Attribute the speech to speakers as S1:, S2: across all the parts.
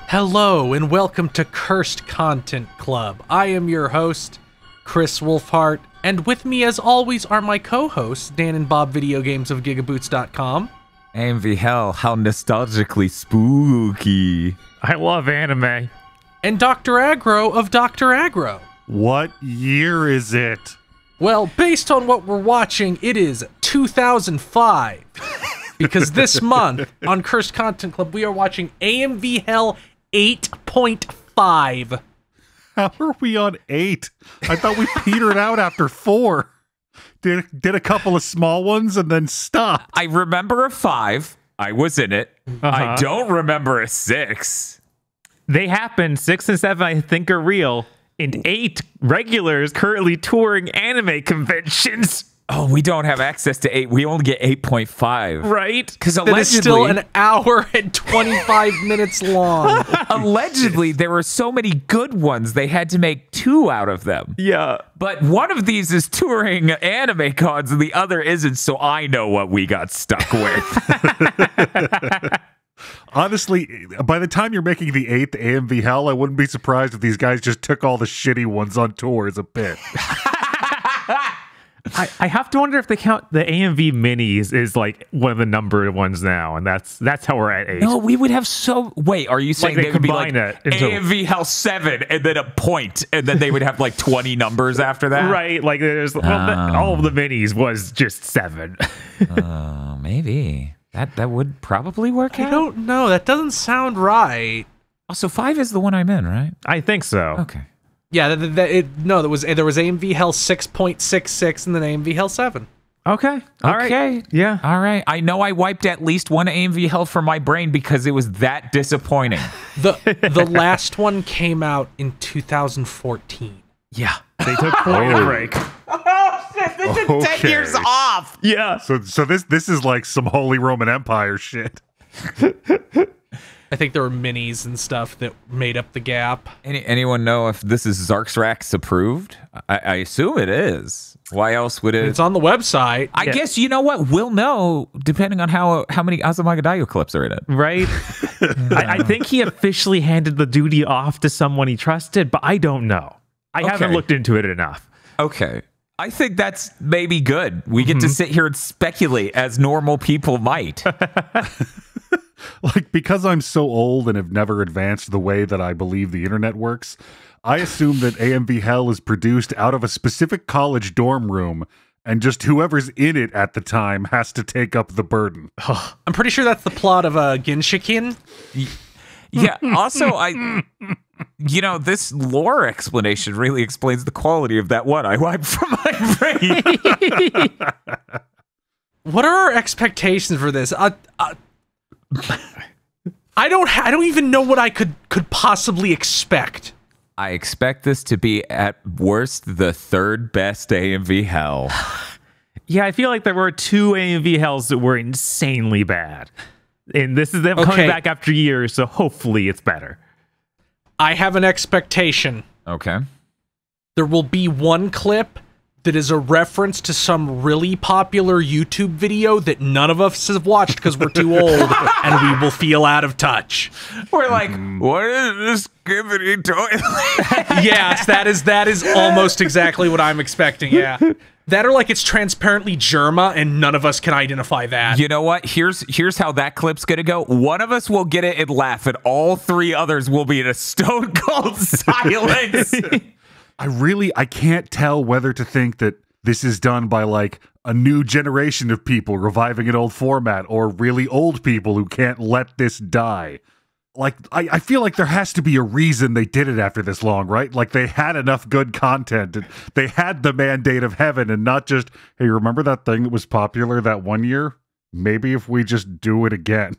S1: Hello and welcome to Cursed Content Club. I am your host, Chris Wolfhart, and with me as always are my co-hosts, Dan and Bob Video Games of GigaBoots.com.
S2: AMV hell, how nostalgically spooky.
S3: I love anime.
S1: And Dr. Aggro of Dr. Aggro.
S4: What year is it?
S1: Well, based on what we're watching, it is 2005. Because this month on Cursed Content Club, we are watching AMV Hell 8.5.
S4: How are we on 8? I thought we petered out after 4. Did a couple of small ones and then stopped.
S2: I remember a 5. I was in it. I don't remember a 6.
S3: They happen. 6 and 7, I think, are real. And 8 regulars currently touring anime conventions.
S2: Oh, we don't have access to 8. We only get 8.5.
S3: Right?
S2: Because
S1: That
S2: allegedly,
S1: is still an hour and 25 minutes long.
S2: allegedly, there were so many good ones, they had to make 2 out of them.
S3: Yeah.
S2: But one of these is touring anime cons and the other isn't, so I know what we got stuck with.
S4: Honestly, by the time you're making the 8th AMV Hell, I wouldn't be surprised if these guys just took all the shitty ones on tour as a bit.
S3: I have to wonder if they count the AMV minis is like one of the numbered ones now, and that's how we're at 8.
S2: No, we would have so... Wait, are you saying
S3: they
S2: they would be
S3: combine
S2: like
S3: it into-
S2: AMV Hell 7 and then a point, and then they would have like 20 numbers after that?
S3: Right, like there's all of the minis was just 7.
S2: Oh, maybe. That would probably work out.
S1: I don't know. That doesn't sound right.
S2: Oh, so 5 is the one I'm in, right?
S3: I think so.
S2: Okay.
S1: Yeah, there was AMV Hell 6.66 and then AMV Hell 7.
S3: Okay. All right.
S2: Okay.
S3: Yeah.
S2: All right. I know I wiped at least one AMV Hell from my brain because it was that disappointing.
S1: The last one came out in 2014.
S2: Yeah.
S3: They took quite a break.
S2: Oh, shit. This is 10 years off.
S3: Yeah.
S4: So this is like some Holy Roman Empire shit.
S1: I think there were minis and stuff that made up the gap.
S2: Anyone know if this is Zarxrax approved? I assume it is. Why else would it?
S1: It's on the website.
S2: I guess, you know what? We'll know depending on how many Azumagadayo clips are in it.
S3: Right? I think he officially handed the duty off to someone he trusted, but I don't know. I haven't looked into it enough.
S2: Okay. I think that's maybe good. We get to sit here and speculate as normal people might.
S4: Like, because I'm so old and have never advanced the way that I believe the internet works, I assume that AMV Hell is produced out of a specific college dorm room, and just whoever's in it at the time has to take up the burden.
S1: I'm pretty sure that's the plot of Genshiken.
S2: Yeah, also, this lore explanation really explains the quality of that one I wiped from my brain.
S1: What are our expectations for this? I don't even know what I could possibly expect.
S2: I expect this to be at worst the 3rd best AMV Hell.
S3: Yeah, I feel like there were 2 AMV Hells that were insanely bad. And this is them coming back after years, so hopefully it's better.
S1: I have an expectation.
S2: Okay.
S1: There will be one clip that is a reference to some really popular YouTube video that none of us have watched because we're too old and we will feel out of touch.
S2: We're like, what is this skibbity toilet?
S1: Yes, that is almost exactly what I'm expecting, yeah. That or like it's transparently Germa and none of us can identify that.
S2: You know what? Here's how that clip's gonna go. One of us will get it and laugh, and all 3 others will be in a stone cold silence.
S4: I can't tell whether to think that this is done by like a new generation of people reviving an old format or really old people who can't let this die. Like, I feel like there has to be a reason they did it after this long, right? Like, they had enough good content. And they had the mandate of heaven and not just, hey, remember that thing that was popular that one year? Maybe if we just do it again.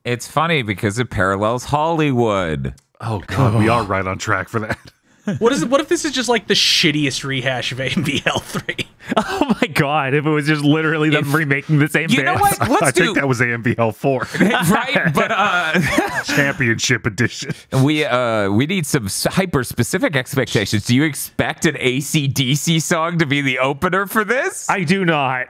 S2: It's funny because it parallels Hollywood.
S4: Oh, God, we are right on track for that.
S1: What if this is just like the shittiest rehash of AMV Hell 3?
S3: Oh my god, if it was just literally them remaking the same
S2: You
S3: thing.
S2: know what?
S4: I think that was AMV Hell 4.
S2: Right? But
S4: Championship edition.
S2: we need some hyper-specific expectations. Do you expect an AC/DC song to be the opener for this?
S3: I do not.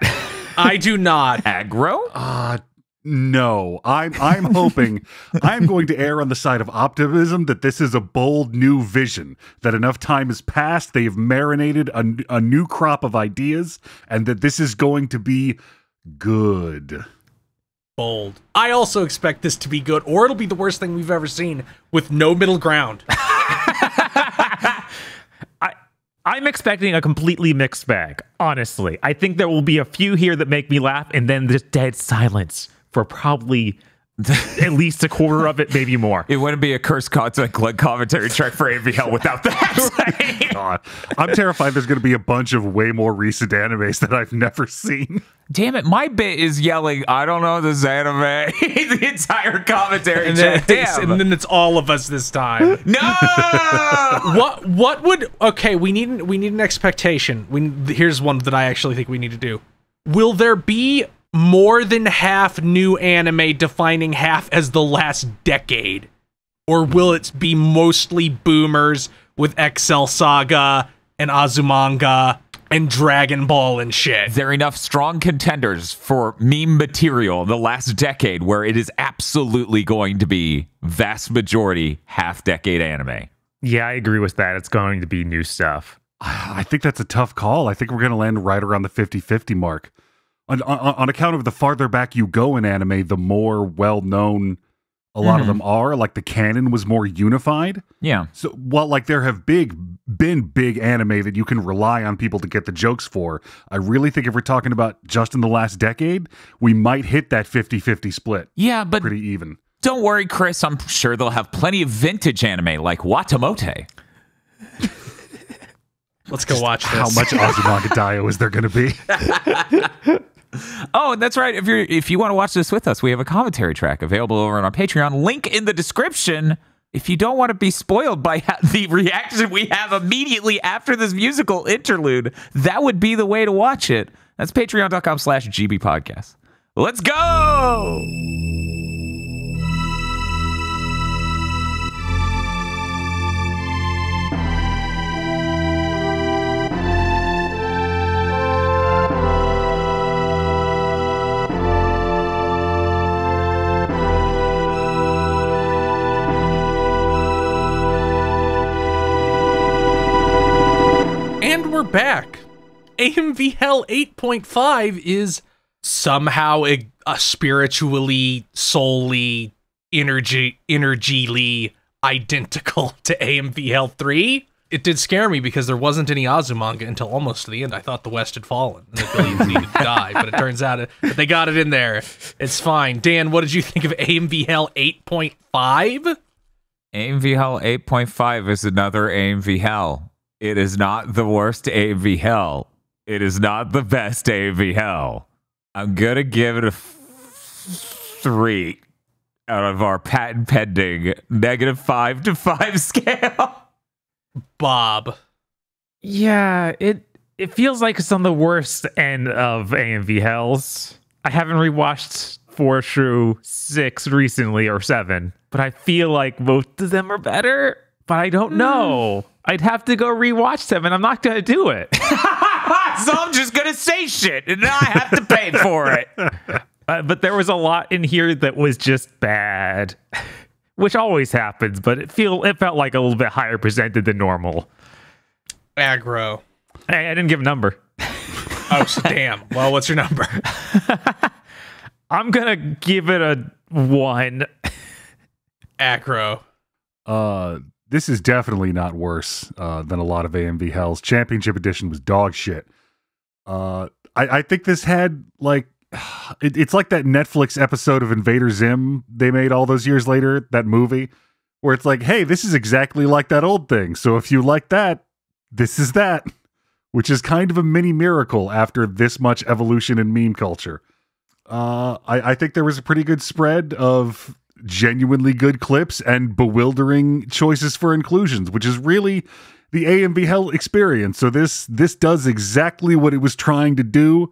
S1: I do not.
S2: Aggro?
S4: No, I'm hoping I'm going to err on the side of optimism that this is a bold new vision, that enough time has passed, they've marinated a new crop of ideas, and that this is going to be good.
S1: Bold. I also expect this to be good, or it'll be the worst thing we've ever seen with no middle ground.
S3: I'm expecting a completely mixed bag, honestly. I think there will be a few here that make me laugh, and then just dead silence for probably at least a quarter of it, maybe more.
S2: It wouldn't be a cursed content commentary track for AMV Hell without that.
S4: God, I'm terrified there's going to be a bunch of way more recent animes that I've never seen.
S2: Damn it, my bit is yelling, I don't know this anime, the entire commentary track. Damn.
S1: And then it's all of us this time.
S2: No!
S1: What would... Okay, we need an expectation. Here's one that I actually think we need to do. Will there be more than half new anime defining half as the last decade? Or will it be mostly boomers with XL Saga and Azumanga and Dragon Ball and shit?
S2: There are enough strong contenders for meme material the last decade where it is absolutely going to be vast majority half-decade anime.
S3: Yeah, I agree with that. It's going to be new stuff.
S4: I think that's a tough call. I think we're going to land right around the 50-50 mark. On account of the farther back you go in anime, the more well-known a lot of them are. Like, the canon was more unified.
S2: Yeah.
S4: So, while, like, there have been big anime that you can rely on people to get the jokes for, I really think if we're talking about just in the last decade, we might hit that 50-50 split.
S2: Yeah, but
S4: pretty even.
S2: Don't worry, Chris. I'm sure they'll have plenty of vintage anime like Watamote.
S1: Let's go watch this.
S4: How much Azumanga Daioh is there going to be?
S2: Oh, that's right. If you want to watch this with us, we have a commentary track available over on our Patreon. Link in the description. If you don't want to be spoiled by the reaction we have immediately after this musical interlude, that would be the way to watch it. That's patreon.com/GBpodcast. Let's go!
S1: And we're back. AMV Hell 8.5 is somehow a spiritually, soully, energyly identical to AMV Hell 3. It did scare me because there wasn't any Azumanga until almost the end. I thought the West had fallen and the billions needed to die, but it turns out that they got it in there. It's fine. Dan, what did you think of AMV Hell 8.5?
S2: AMV Hell 8.5 is another AMV Hell. It is not the worst AMV Hell. It is not the best AMV Hell. I'm going to give it a 3 out of our patent pending -5 to 5 scale.
S1: Bob.
S3: Yeah, it feels like it's on the worst end of AMV Hells. I haven't rewatched 4 through 6 recently, or 7, but I feel like both of them are better, but I don't know. I'd have to go rewatch them, and I'm not going to do it.
S2: So I'm just going to say shit, and now I have to pay for it.
S3: But there was a lot in here that was just bad, which always happens, but it felt like a little bit higher presented than normal.
S1: Aggro.
S3: Hey, I didn't give a number.
S1: Oh, so damn. Well, what's your number?
S3: I'm going to give it a 1.
S1: Aggro.
S4: This is definitely not worse than a lot of AMV Hells. Championship Edition was dog shit. I think this had, like, it's like that Netflix episode of Invader Zim they made all those years later, that movie, where it's like, hey, this is exactly like that old thing. So if you like that, this is that, which is kind of a mini miracle after this much evolution in meme culture. I think there was a pretty good spread of genuinely good clips and bewildering choices for inclusions, which is really the AMV Hell experience. So this does exactly what it was trying to do,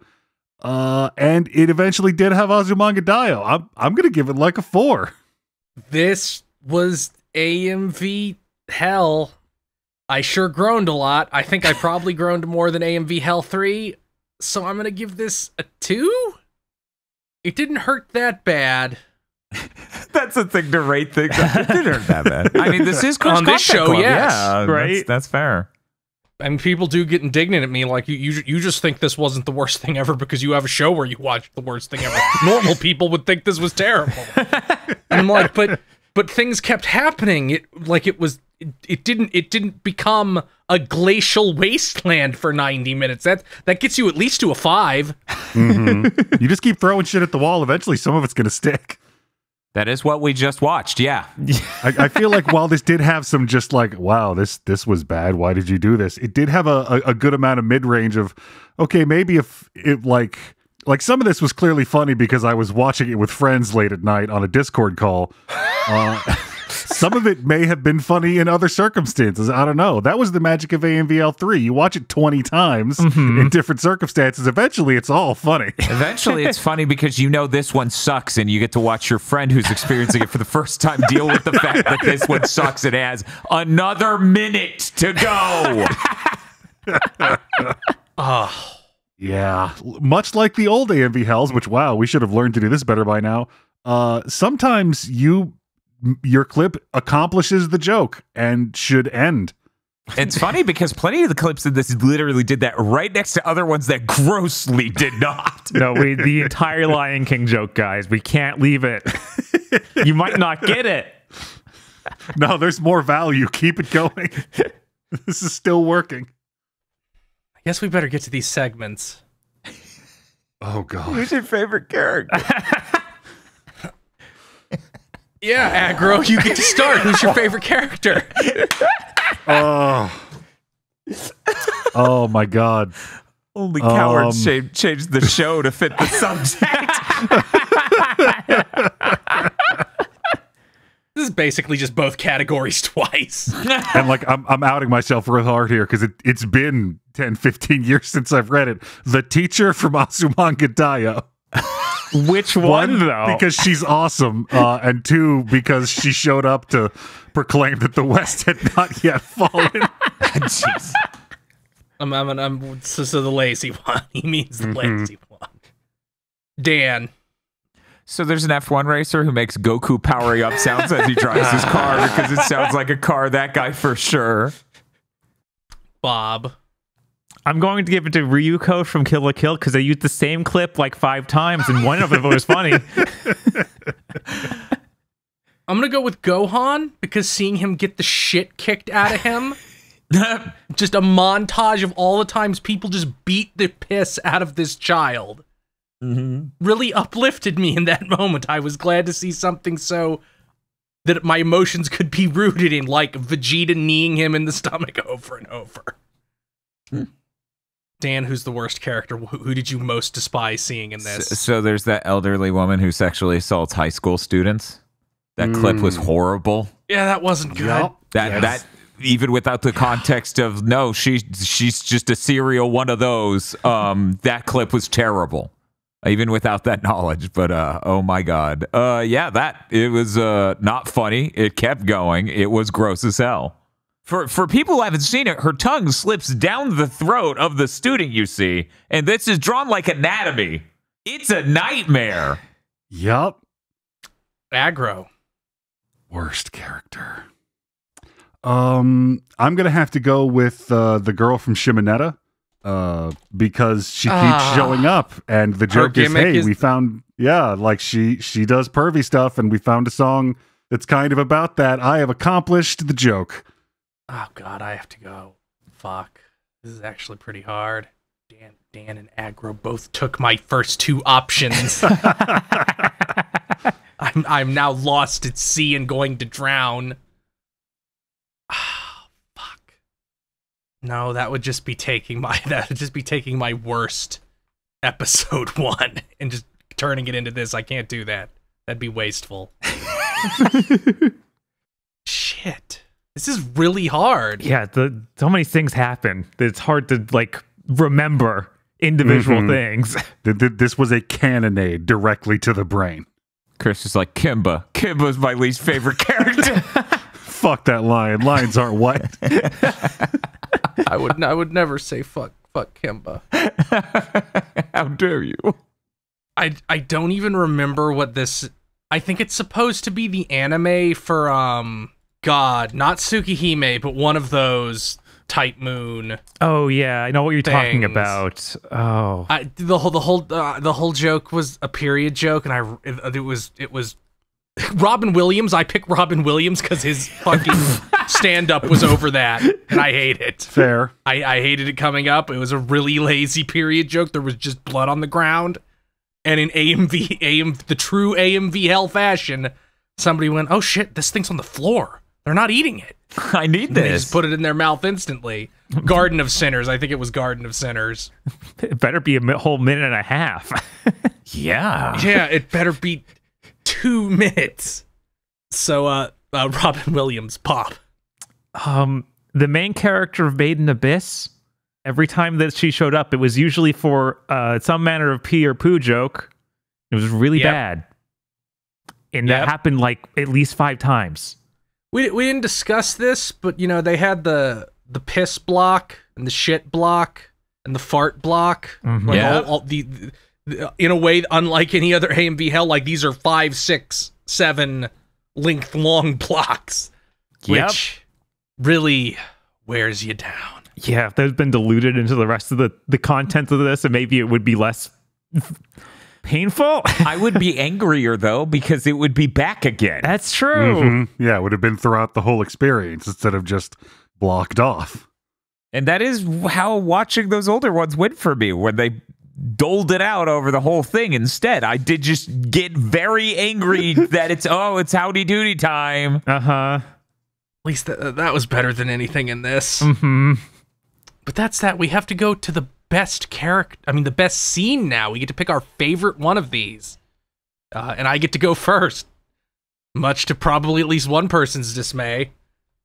S4: and it eventually did have Azumanga Daioh. I'm gonna give it like a 4.
S1: This was AMV Hell. I sure groaned a lot. I think I probably groaned more than AMV Hell 3, so I'm gonna give this a 2? It didn't hurt that bad.
S2: That's a thing to rate things. It didn't hurt that bad. I mean, this is Chris
S1: on this show,
S2: Club.
S1: yes.
S2: Yeah,
S3: Right?
S2: That's fair.
S1: I mean, people do get indignant at me, like, you just think this wasn't the worst thing ever because you have a show where you watch the worst thing ever. Normal people would think this was terrible. And I'm like, but things kept happening. It didn't become a glacial wasteland for 90 minutes. That gets you at least to a 5.
S4: Mm-hmm. You just keep throwing shit at the wall. Eventually, some of it's going to stick.
S2: That is what we just watched. Yeah.
S4: I feel like while this did have some just like, wow, this was bad. Why did you do this? It did have a good amount of mid-range of, okay, maybe if it like some of this was clearly funny because I was watching it with friends late at night on a Discord call. Some of it may have been funny in other circumstances. I don't know. That was the magic of AMVL3. You watch it 20 times in different circumstances. Eventually, it's all funny.
S2: Eventually, it's funny because you know this one sucks, and you get to watch your friend who's experiencing it for the first time deal with the fact that this one sucks and has another minute to go.
S1: Oh.
S4: Yeah. Much like the old AMV Hells, which, wow, we should have learned to do this better by now. Sometimes your clip accomplishes the joke and should end.
S2: It's funny because plenty of the clips in this literally did that right next to other ones that grossly did not.
S3: No, the entire Lion King joke, guys. We can't leave it. You might not get it.
S4: No, there's more value. Keep it going. This is still working.
S1: I guess we better get to these segments.
S4: Oh, God.
S2: Who's your favorite character?
S1: Yeah, Aggro, you get to start. Who's your favorite character?
S4: Oh my God.
S2: Only cowards changed the show to fit the subject.
S1: This is basically just both categories twice.
S4: And like, I'm outing myself real hard here because it's been 10, 15 years since I've read it. The teacher from Azumanga Daioh.
S3: Which one, though?
S4: Because she's awesome, and 2, because she showed up to proclaim that the West had not yet fallen.
S2: Jeez.
S1: So the lazy one. He means the lazy one. Dan.
S2: So there's an F1 racer who makes Goku powering up sounds as he drives his car because it sounds like a car. That guy for sure.
S1: Bob.
S3: I'm going to give it to Ryuko from Kill la Kill because they used the same clip like 5 times and one of them was funny.
S1: I'm going to go with Gohan because seeing him get the shit kicked out of him, just a montage of all the times people just beat the piss out of this child, really uplifted me in that moment. I was glad to see something so that my emotions could be rooted in, like Vegeta kneeing him in the stomach over and over. Dan, who's the worst character? Who did you most despise seeing in this?
S2: So there's that elderly woman who sexually assaults high school students. That clip was horrible.
S1: Yeah, that wasn't good.
S4: Yep.
S2: That even without the context of no, she's just a serial one of those. That clip was terrible. Even without that knowledge, but oh my God. It was not funny. It kept going. It was gross as hell. For people who haven't seen it, her tongue slips down the throat of the student you see, and this is drawn like anatomy. It's a nightmare.
S4: Yup.
S1: Aggro.
S4: Worst character. I'm gonna have to go with the girl from Shimonetta, because she keeps showing up, and the joke is, hey, we found, like she does pervy stuff, and we found a song that's kind of about that. I have accomplished the joke.
S1: Oh God, I have to go. Fuck. This is actually pretty hard. Dan and Aggro both took my first 2 options. I'm now lost at sea and going to drown. Ah, fuck. No, that would just be taking my worst episode 1 and just turning it into this. I can't do that. That'd be wasteful. Shit. This is really hard.
S3: Yeah, so many things happen that it's hard to like remember individual things.
S4: This was a cannonade directly to the brain.
S2: Chris is like, Kimba. Kimba's my least favorite character.
S4: Fuck that lion. Lions aren't white.
S1: I would never say fuck Kimba.
S2: How dare you?
S1: I don't even remember what this. I think it's supposed to be the anime for God, not Tsukihime, but one of those Type Moon.
S3: Oh yeah, I know what you're talking
S1: things.
S3: about. Oh,
S1: The whole joke was a period joke, and it was Robin Williams. I pick Robin Williams because his fucking stand-up was over that, and I hate it.
S4: Fair.
S1: I hated it coming up. It was a really lazy period joke. There was just blood on the ground. And in the true AMV hell fashion, somebody went, "Oh shit, this thing's on the floor. They're not eating it.
S2: I need
S1: And they
S2: this."
S1: just put it in their mouth instantly." Garden of Sinners. I think it was Garden of Sinners.
S3: it better be a whole minute and a half.
S2: Yeah.
S1: Yeah, it better be 2 minutes. So, Robin Williams, pop.
S3: The main character of Made in Abyss, every time that she showed up, it was usually for some manner of pee or poo joke. It was really bad. And that happened like at least 5 times.
S1: We didn't discuss this, but you know, they had the piss block and the shit block and the fart block.
S3: Mhm.
S1: Like
S2: Yeah.
S1: all the in a way unlike any other AMV hell, like these are 5, 6, 7 length long blocks.
S2: Yep.
S1: Which really wears you down.
S3: Yeah, if there's been diluted into the rest of the content of this, and maybe it would be less painful.
S2: I would be angrier though because it would be back again.
S3: That's true.
S4: Mhm. Yeah, it would have been throughout the whole experience instead of just blocked off.
S2: And that is how watching those older ones went for me, when they doled it out over the whole thing. Instead, I did just get very angry that it's howdy doody time.
S3: Uh-huh.
S1: At least that was better than anything in this.
S3: Mm-hmm.
S1: But that's that. We have to go to the best character. I mean, the best scene now. We get to pick our favorite one of these. And I get to go first. Much to probably at least one person's dismay.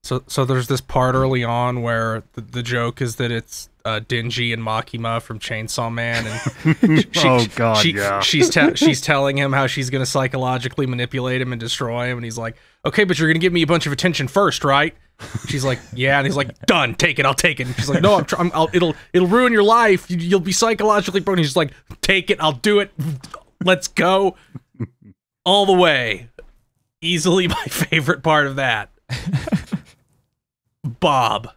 S1: So there's this part early on where the joke is that it's Dingy and Makima from Chainsaw Man, and
S4: Oh, God, yeah.
S1: she's telling him how she's gonna psychologically manipulate him and destroy him, and he's like, "Okay, but you're gonna give me a bunch of attention first, right?" She's like, "Yeah," and he's like, "Done, take it, I'll take it." And she's like, "No, it'll ruin your life. You'll be psychologically broken." He's just like, "Take it, I'll do it. Let's go all the way." Easily my favorite part of that. Bob.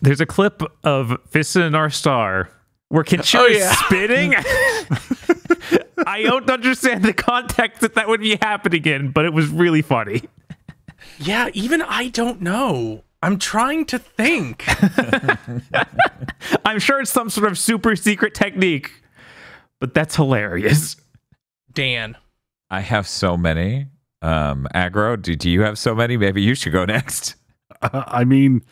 S3: There's a clip of Fist in the North Star where Kenshiro is spitting. I don't understand the context that would be happening in, but it was really funny.
S1: Yeah, even I don't know. I'm trying to think.
S3: I'm sure it's some sort of super secret technique, but that's hilarious.
S1: Dan.
S2: I have so many. Aggro, do you have so many? Maybe you should go next.
S4: I mean,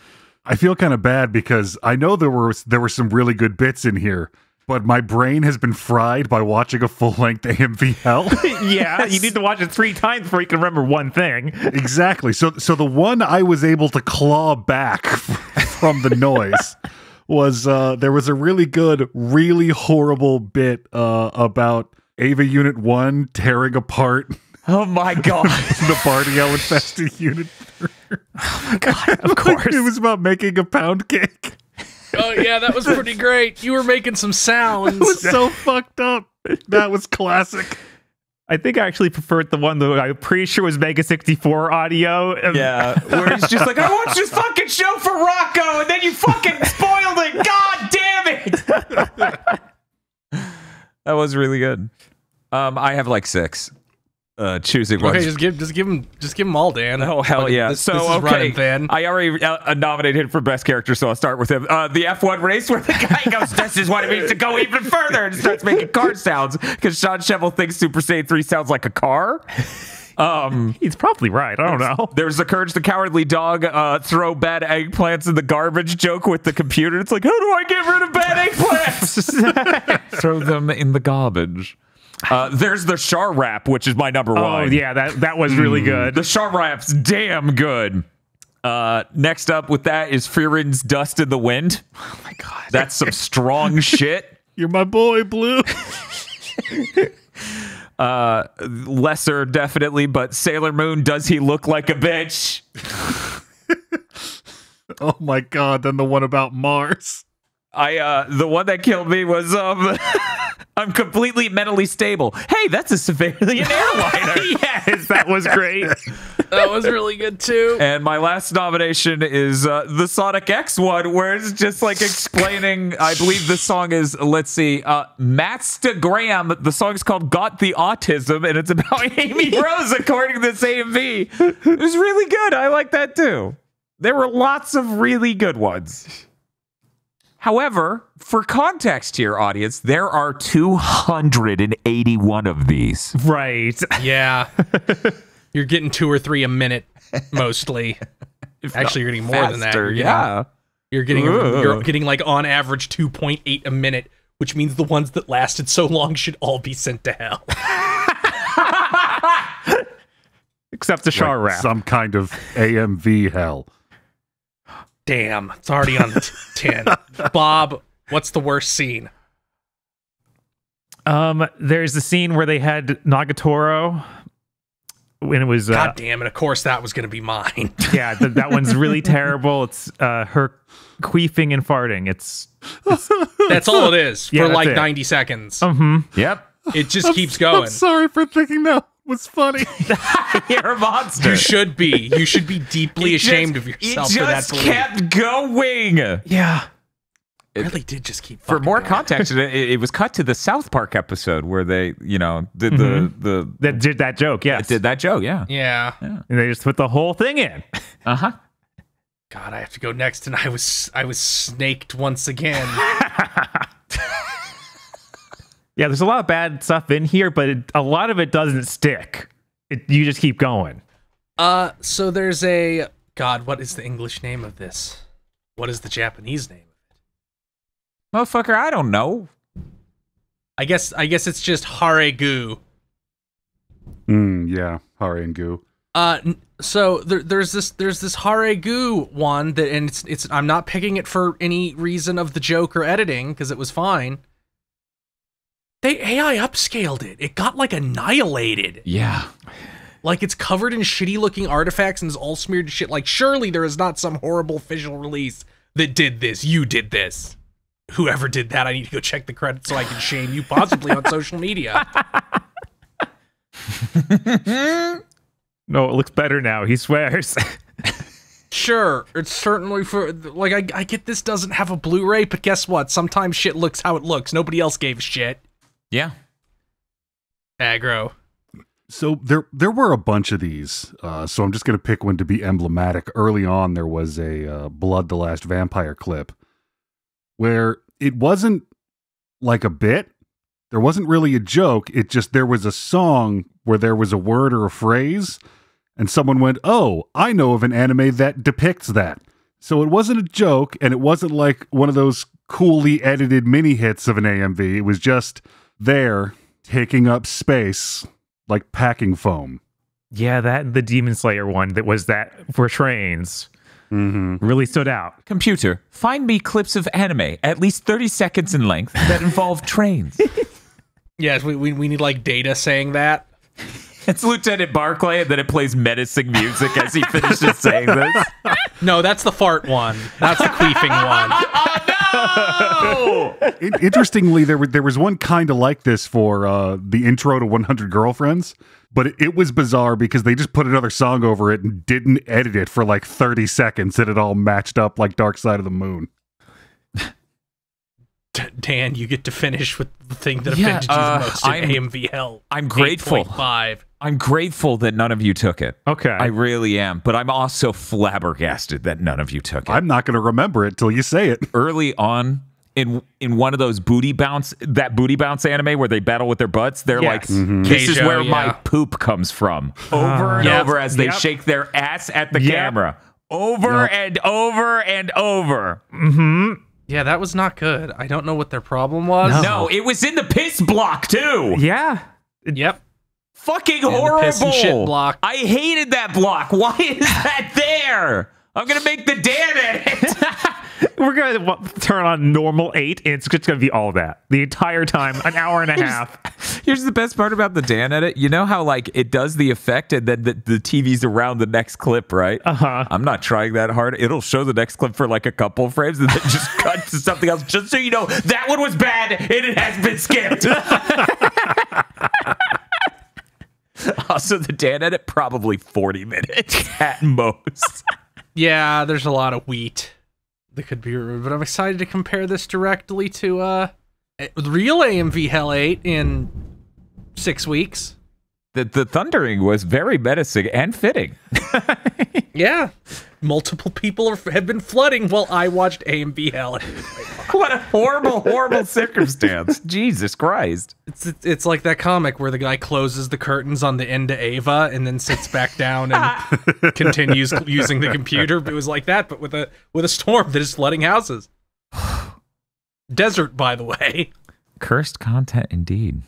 S4: I feel kind of bad because I know there were some really good bits in here, but my brain has been fried by watching a full-length AMV hell.
S3: Yeah, you need to watch it 3 times before you can remember one thing.
S4: Exactly. So the one I was able to claw back from the noise was there was a really good, really horrible bit about Ava Unit 1 tearing apart
S2: Oh my god.
S4: the Bardiel infested Unit 3.
S3: Oh my god, of course.
S4: It was about making a pound cake.
S1: Oh yeah, that was pretty great. You were making some sounds.
S4: It was so fucked up. That was classic.
S3: I think I actually preferred the one that I'm pretty sure was Mega 64 audio.
S2: Yeah, where he's just like, I watched this fucking show for Rocco, and then you fucking spoiled it. God damn it. That was really good. I have like 6. Choosing ones.
S1: Okay, just give him all, Dan.
S2: Oh hell yeah!
S1: This
S2: So
S1: is
S2: okay,
S1: running thin.
S2: I already nominated him for best character, so I'll start with him. The F1 race where the guy goes, "This is what it means to go even further," and starts making car sounds because Sean Shevel thinks Super Saiyan 3 sounds like a car.
S3: He's probably right. I don't know.
S2: There's the Courage the Cowardly Dog throw bad eggplants in the garbage joke with the computer. It's like, how do I get rid of bad eggplants? Throw them in the garbage. There's the Char Rap, which is my number 1.
S3: Oh yeah, that was really good.
S2: The Char Rap's damn good. Next up with that is Fearin's Dust in the Wind.
S3: Oh my god,
S2: that's some strong shit.
S4: You're my boy, Blue.
S2: Lesser definitely, but Sailor Moon, does he look like a bitch?
S4: Oh my god, then the one about Mars.
S2: The one that killed me was I'm completely mentally stable. Hey, that's a civilian airliner.
S3: Yes, that was great.
S1: That was really good too.
S2: And my last nomination is the Sonic X one, where it's just like explaining. I believe the song is, let's see, Mattstagram. The song's called "Got the Autism," and it's about Amy Rose, according to this AMV. It was really good. I like that too. There were lots of really good ones. However, for context here, audience, there are 281 of these.
S3: Right.
S1: Yeah. You're getting 2 or 3 a minute, mostly. Actually, you're getting more than that. You're getting like on average 2.8 a minute, which means the ones that lasted so long should all be sent to hell.
S3: Except the Char
S4: Like
S3: rap.
S4: some kind of AMV hell.
S1: Damn, it's already on the 10. Bob, what's the worst scene?
S3: There's the scene where they had Nagatoro when it was
S1: God damn it, of course that was going to be mine.
S3: yeah, that one's really terrible. It's her queefing and farting. It's
S1: That's all it is
S3: Yeah,
S1: for
S3: that's
S1: like
S3: it.
S1: 90 seconds.
S2: Yep.
S1: It just keeps going.
S4: I'm sorry for thinking that was funny.
S2: You're a monster.
S1: You should be. You should be deeply ashamed of yourself for that.
S2: It just
S1: belief.
S2: kept going.
S1: Yeah. It really did just keep
S2: For
S1: fucking
S2: more
S1: going.
S2: context, it was cut to the South Park episode where they, did the
S3: that did that joke. Yes,
S2: did that joke. Yeah.
S1: Yeah.
S3: and they just put the whole thing in.
S2: Uh-huh.
S1: God, I have to go next, and I was snaked once again.
S3: Yeah, there's a lot of bad stuff in here, but a lot of it doesn't stick. You just keep going.
S1: So there's a God. What is the English name of this? What is the Japanese name?
S2: Motherfucker, I don't know.
S1: I guess it's just Haregu.
S4: Yeah, Hari and Goo.
S1: So there's this Haregu one that, and it's I'm not picking it for any reason of the joke or editing because it was fine. They AI upscaled it. It got like annihilated.
S2: Yeah.
S1: Like it's covered in shitty looking artifacts and is all smeared to shit. Like surely there is not some horrible official release that did this. You did this. Whoever did that, I need to go check the credits so I can shame you possibly on social media.
S3: No, it looks better now. He swears.
S1: Sure, it's certainly for, like, I get this doesn't have a Blu-ray, but guess what? Sometimes shit looks how it looks. Nobody else gave a shit.
S2: Yeah.
S1: Aggro.
S4: So there were a bunch of these. So I'm just going to pick one to be emblematic. Early on, there was a Blood the Last Vampire clip where it wasn't like a bit. There wasn't really a joke. It just, there was a song where there was a word or a phrase, and someone went, "Oh, I know of an anime that depicts that." So it wasn't a joke, and it wasn't like one of those coolly edited mini hits of an AMV. It was just there, taking up space like packing foam.
S3: Yeah, that the Demon Slayer one that was that for trains really stood out.
S2: Computer, find me clips of anime, at least 30 seconds in length, that involve trains.
S1: Yes, we need like data saying that.
S2: It's Lieutenant Barclay, and then it plays menacing music as he finishes saying this.
S1: No, that's the fart one. That's the queefing one.
S2: Oh, no!
S4: Interestingly, there was one kind of like this for the intro to 100 Girlfriends, but it was bizarre because they just put another song over it and didn't edit it for like 30 seconds, and it all matched up like Dark Side of the Moon.
S1: Dan, you get to finish with the thing that offended you the most in AMV hell.
S2: I'm grateful.
S1: 8.5.
S2: I'm grateful that none of you took it.
S3: Okay.
S2: I really am. But I'm also flabbergasted that none of you took it.
S4: I'm not going to remember it till you say it.
S2: Early on, in one of those booty bounce anime where they battle with their butts, they're
S3: Yes.
S2: like, this is
S1: Keijo,
S2: where my
S1: yeah.
S2: poop comes from. Over and
S1: Yep.
S2: over as they
S3: Yep.
S2: shake their ass at the
S3: Yep.
S2: camera. Over
S4: Yep.
S2: and over and over.
S1: Yeah, that was not good. I don't know what their problem was.
S2: No, it was in the piss block too.
S3: Yeah.
S1: Yep.
S2: Fucking
S1: the
S2: horrible.
S1: piss and shit block.
S2: I hated that block. Why is that there? I'm gonna make the Dan edit.
S3: We're going to turn on normal 8, and it's just going to be all that. The entire time, an hour and a half.
S2: Here's the best part about the Dan edit. You know how like it does the effect and then the TV's around the next clip, right?
S3: Uh-huh.
S2: I'm not trying that hard. It'll show the next clip for like a couple frames and then just cut to something else, just so you know that one was bad and it has been skipped. Also, the Dan edit, probably 40 minutes at most.
S1: Yeah, there's a lot of wheat that could be removed, but I'm excited to compare this directly to real AMV Hell 8 in 6 weeks.
S2: The thundering was very menacing and fitting.
S1: Yeah, multiple people have been flooding while I watched AMV Hell 8.
S2: What a horrible, horrible circumstance. Jesus Christ.
S1: It's like that comic where the guy closes the curtains on the end of Ava and then sits back down and continues using the computer. It was like that, but with a storm that is flooding houses. Desert, by the way.
S2: Cursed content indeed.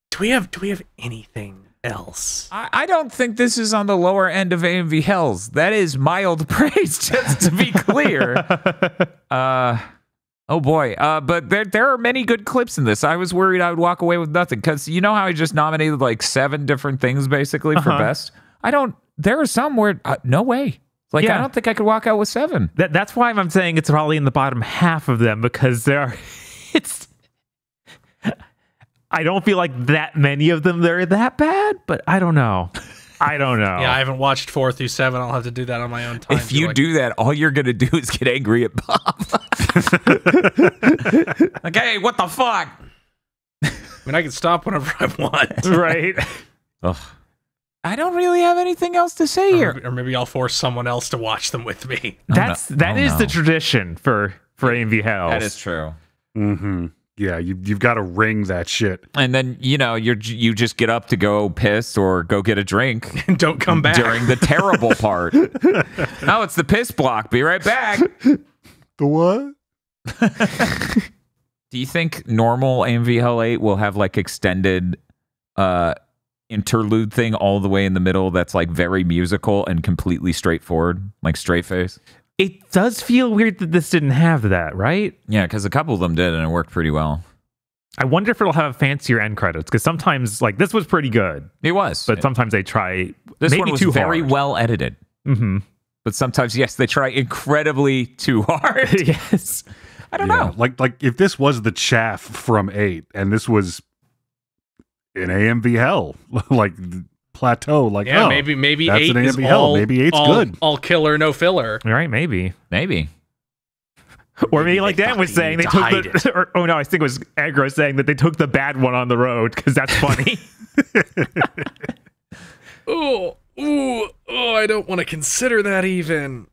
S1: Do we have anything else?
S2: I don't think this is on the lower end of AMV Hells. That is mild praise, just to be clear. Oh boy, but there are many good clips in this. I was worried I would walk away with nothing, because you know how I just nominated like 7 different things basically for best? There are some where, no way. Like, I don't think I could walk out with 7.
S3: That's why I'm saying it's probably in the bottom half of them, because I don't feel like that many of them they're that bad, but I don't know.
S1: Yeah, I haven't watched 4 through 7. I'll have to do that on my own time.
S2: If you do that, all you're going to do is get angry at Bob. Like, hey, what the fuck?
S1: I mean, I can stop whenever I want.
S3: Right?
S2: Ugh. I don't really have anything else to say here.
S1: Or maybe I'll force someone else to watch them with me.
S3: That is the tradition for AMV Hells.
S2: That is true.
S4: Mm-hmm. Yeah, you've got to ring that shit.
S2: And then, you know, you just get up to go piss or go get a drink.
S1: And don't come back.
S2: During the terrible part. No, it's the piss block. Be right back.
S4: The what?
S2: Do you think normal AMV Hell 8 will have like extended interlude thing all the way in the middle that's like very musical and completely straightforward, like straight face?
S3: It does feel weird that this didn't have that, right?
S2: Yeah, because a couple of them did, and it worked pretty well.
S3: I wonder if it'll have fancier end credits, because sometimes, like, this was pretty good.
S2: It was.
S3: But sometimes they try
S2: this
S3: maybe
S2: one was
S3: too
S2: very
S3: hard.
S2: well edited.
S3: Mm-hmm.
S2: But sometimes, yes, they try incredibly too hard.
S3: Yes.
S2: I don't know.
S4: Like if this was the chaff from 8, and this was an AMV Hell, like plateau, like
S1: yeah, maybe
S4: that's
S1: 8
S4: an
S1: is
S4: AMV Hell.
S1: all,
S4: Maybe 8's
S1: all,
S4: good.
S1: All killer, no filler.
S3: All right, maybe. Or maybe like Dan was saying, they took the... oh no, I think it was Aggro saying that they took the bad one on the road, because that's funny.
S1: Oh, I don't want to consider that even.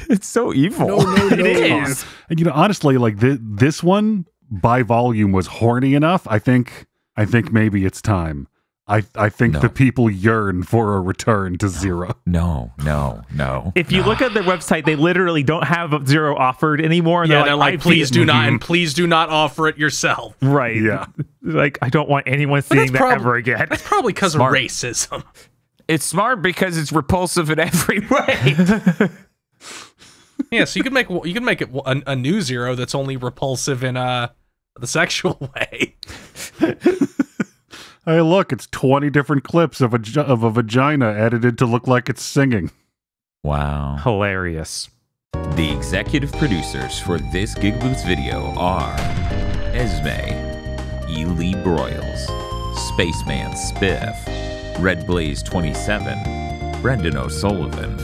S2: It's so evil.
S1: No.
S3: It is.
S4: And, you know, honestly, like this one by volume was horny enough. I think maybe it's time. I think the people yearn for a return to 0.
S2: No.
S3: If you look at their website, they literally don't have 0 offered anymore. And
S1: they're like, please do not, and please do not offer it yourself.
S3: Right.
S4: Yeah.
S3: Like, I don't want anyone seeing that ever again.
S1: That's probably because of racism.
S2: It's smart because it's repulsive in every way.
S1: Yeah, so you could make it a new 0 that's only repulsive in the sexual way.
S4: Hey, look, it's 20 different clips of a vagina edited to look like it's singing.
S2: Wow.
S3: Hilarious.
S2: The executive producers for this GigaBoots video are Esme, Ely Broyles, Spaceman Spiff, Red Blaze 27, Brendan O'Sullivan,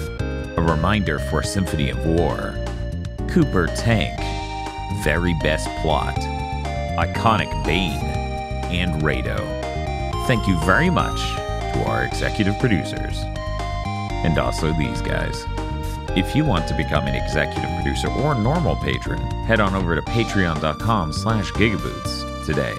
S2: A Reminder for Symphony of War, Cooper Tank, Very Best Plot, Iconic Bane, and Rado. Thank you very much to our executive producers. And also these guys. If you want to become an executive producer or normal patron, head on over to patreon.com/gigaboots today.